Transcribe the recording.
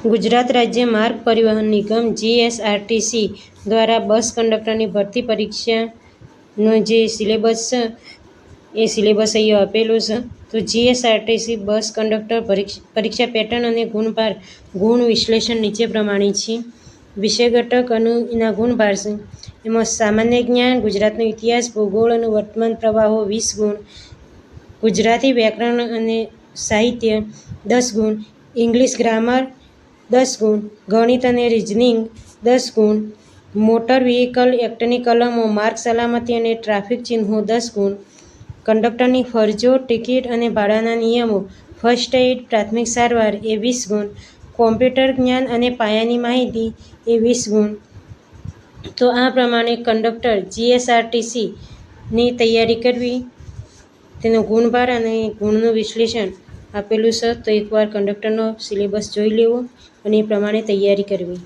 ગુજરાત રાજ્ય માર્ગ પરિવહન નિગમ જીએસઆરટીસી દ્વારા બસ કંડક્ટરની ભરતી પરીક્ષાનો જે સિલેબસ છે એ સિલેબસ અહીંયા આપેલો છે. તો જીએસઆરટીસી બસ કંડક્ટર પરીક્ષા પેટર્ન અને ગુણભાર ગુણ વિશ્લેષણ નીચે પ્રમાણે છે. વિષય ઘટક અને એના ગુણભાર છે. એમાં સામાન્ય જ્ઞાન, ગુજરાતનો ઇતિહાસ, ભૂગોળ અને વર્તમાન પ્રવાહો 20 ગુણ, ગુજરાતી વ્યાકરણ અને સાહિત્ય 10 ગુણ, ઇંગ્લિશ ગ્રામર 10 ગુણ, ગણિત અને રિઝનિંગ 10 ગુણ, મોટર વ્હીકલ એક્ટની કલમો, માર્ગ સલામતી અને ટ્રાફિક ચિહ્નો 10 ગુણ, કંડક્ટરની ફરજો, ટિકિટ અને ભાડાના નિયમો, ફર્સ્ટ એઇડ પ્રાથમિક સારવાર એ 20 ગુણ, કોમ્પ્યુટર જ્ઞાન અને પાયાની માહિતી એ 20 ગુણ. તો આ પ્રમાણે કંડક્ટર જીએસઆરટીસીની તૈયારી કરવી, તેનો ગુણભાર અને ગુણનું વિશ્લેષણ આપેલું છે. તો એકવાર કંડક્ટરનો સિલેબસ જોઈ લેવો અને એ પ્રમાણે તૈયારી કરવી.